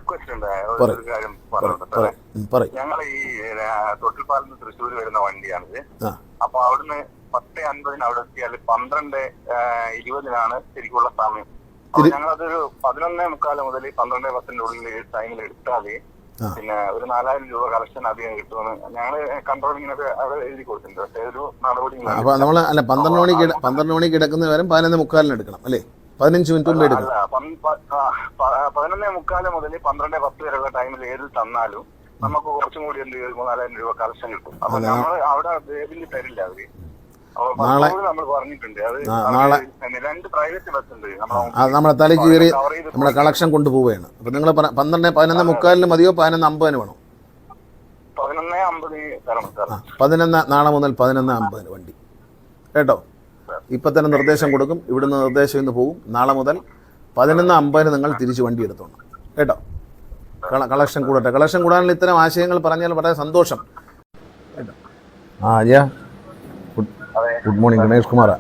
Request ഉണ്ട്, ഒരു കാര്യം പറഞ്ഞോട്ടെ. ഞങ്ങൾ ഈ തൊട്ടിൽപ്പാലത്ത് തൃശ്ശൂർ വരുന്ന വണ്ടിയാണിത്. അപ്പൊ അവിടുന്ന് 10:50 അവിടെ എത്തിയാൽ 12:20 ശരിക്കുള്ള സമയം. അപ്പൊ ഞങ്ങളതൊരു 11:45 മുതൽ 12:10 ഉള്ളിൽ ടൈമിൽ എടുത്താല് പിന്നെ ഒരു 4,000 രൂപ കളക്ഷൻ അധികം കിട്ടുമെന്ന് ഞങ്ങള് കൺട്രോളിങ്ങിനൊക്കെ അവിടെ എഴുതി കൊടുത്തിട്ടുണ്ട്. പക്ഷേ ഒരു നടപടി അപ്പൊ നമ്മള് അല്ല 12 മണിക്ക് കിടക്കുന്ന വരെ 11:45 എടുക്കണം അല്ലേ? 15 മിനിറ്റ് മുമ്പ് എടുക്കണം. 11:45 മുതൽ 12:10 വരെയുള്ള ടൈമിൽ ഏത് തന്നാലും നമുക്ക് കുറച്ചും കൂടി 4,000 രൂപ കളക്ഷൻ കിട്ടും. അപ്പൊ നമ്മൾ അവിടെ ബേബിൽ തരില്ല അവര്. നമ്മൾ പറഞ്ഞിട്ടുണ്ട്. അത് 2 പ്രൈവറ്റ് ബസ് ഉണ്ട് നമ്മളെ തലയ്ക്ക് കയറി നമ്മളെ കളക്ഷൻ കൊണ്ടുപോവുകയാണ്. അപ്പൊ നിങ്ങൾ 11:45 മതിയോ 11:50 വേണോ? 11:50 തരണം സാർ. 11 നാളെ മുതൽ 11:50 വണ്ടി കേട്ടോ. ഇപ്പം തന്നെ നിർദ്ദേശം കൊടുക്കും. ഇവിടുന്ന് നിർദ്ദേശം ഇന്ന് പോകും. നാളെ മുതൽ 11:50 നിങ്ങൾ തിരിച്ച് വണ്ടി എടുത്തോണം കേട്ടോ. കളക്ഷൻ കൂടട്ടെ. കളക്ഷൻ കൂടാനുള്ള ഇത്തരം ആശയങ്ങൾ പറഞ്ഞാൽ വളരെ സന്തോഷം കേട്ടോ. Ajaya good morning. Ganesh കുമാറാ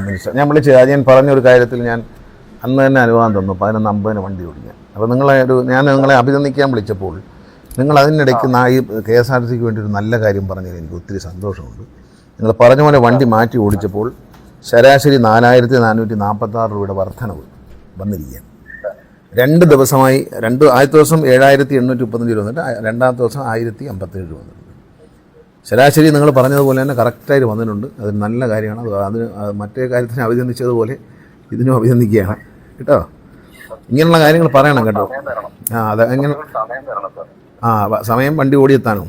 minister. ഞാൻ വിളിച്ചത് അജയൻ പറഞ്ഞൊരു കാര്യത്തിൽ ഞാൻ അന്ന് തന്നെ അനുവാദം തന്നു 11:50 വണ്ടി ഓടിക്കാൻ. അപ്പോൾ ഞാൻ നിങ്ങളെ അഭിനന്ദിക്കാൻ വിളിച്ചപ്പോൾ നിങ്ങൾ അതിനിടയ്ക്ക് ഈ KSRTCക്ക് വേണ്ടി ഒരു നല്ല കാര്യം പറഞ്ഞതിൽ എനിക്ക് ഒത്തിരി സന്തോഷമുണ്ട്. നിങ്ങൾ പറഞ്ഞ പോലെ വണ്ടി മാറ്റി ഓടിച്ചപ്പോൾ ശരാശരി 4,446 രൂപയുടെ വർധനവ് വന്നിരിക്കുകയാണ്. 2 ദിവസമായി. ആദ്യത്തെ ദിവസം 7,835 രൂപ വന്നിട്ട് രണ്ടാമത്തെ ദിവസം 1,057 രൂപ വന്നിട്ടുണ്ട്. ശരാശരി നിങ്ങൾ പറഞ്ഞതുപോലെ തന്നെ കറക്റ്റായിട്ട് വന്നിട്ടുണ്ട്. അതൊരു നല്ല കാര്യമാണ്. അതിന് മറ്റേ കാര്യത്തിന് അഭിനന്ദിച്ചതുപോലെ ഇതിനും അഭിനന്ദിക്കുകയാണ് കേട്ടോ. ഇങ്ങനെയുള്ള കാര്യങ്ങൾ പറയണം കേട്ടോ. അതെ. എങ്ങനെ സമയം വണ്ടി ഓടിയെത്താനോ?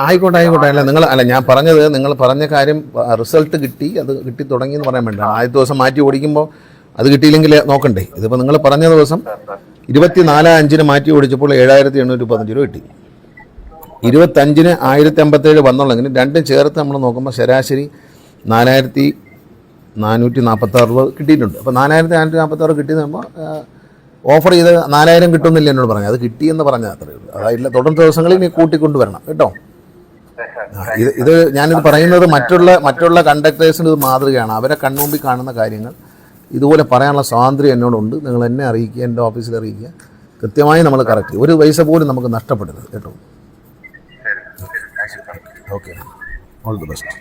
ആയിക്കോട്ടെ. അല്ല ഞാൻ പറഞ്ഞത് നിങ്ങൾ പറഞ്ഞ കാര്യം റിസൾട്ട് കിട്ടി, അത് കിട്ടി തുടങ്ങിയെന്ന് പറയാൻ വേണ്ട. ആദ്യത്തെ ദിവസം മാറ്റി ഓടിക്കുമ്പോൾ അത് കിട്ടിയില്ലെങ്കിൽ നോക്കണ്ടേ. ഇതിപ്പോൾ നിങ്ങൾ പറഞ്ഞ ദിവസം 24/5 മാറ്റി ഓടിച്ചപ്പോൾ 7,815 രൂപ കിട്ടി. 25-ന് 1,057 വന്നുള്ളെങ്കിലും രണ്ടും ചേർത്ത് നമ്മൾ നോക്കുമ്പോൾ ശരാശരി 4,446 രൂപ കിട്ടിയിട്ടുണ്ട്. അപ്പോൾ 4,446 കിട്ടിയെന്ന് പറയുമ്പോൾ ഓഫർ ചെയ്ത് 4,000 കിട്ടുമെന്നില്ല എന്നോട് പറഞ്ഞു. അത് കിട്ടിയെന്ന് പറഞ്ഞാൽ അത്രയേ ഉള്ളൂ. അതായില്ല, തുടർന്ന് ദിവസങ്ങളിൽ നീ കൂട്ടിക്കൊണ്ടുവരണം കേട്ടോ. ഇത് ഞാനിത് പറയുന്നത് മറ്റുള്ള കണ്ടക്ടേഴ്സിന് ഇത് മാതൃകയാണ്. അവരെ കൺമുമ്പിൽ കാണുന്ന കാര്യങ്ങൾ ഇതുപോലെ പറയാനുള്ള സ്വാതന്ത്ര്യം എന്നോടുണ്ട്. നിങ്ങൾ എന്നെ അറിയിക്കുക, എൻ്റെ ഓഫീസിൽ അറിയിക്കുക. കൃത്യമായി നമ്മൾ കറക്റ്റ്, ഒരു പൈസ പോലും നമുക്ക് നഷ്ടപ്പെടരുത് കേട്ടോ. Okay, all the best.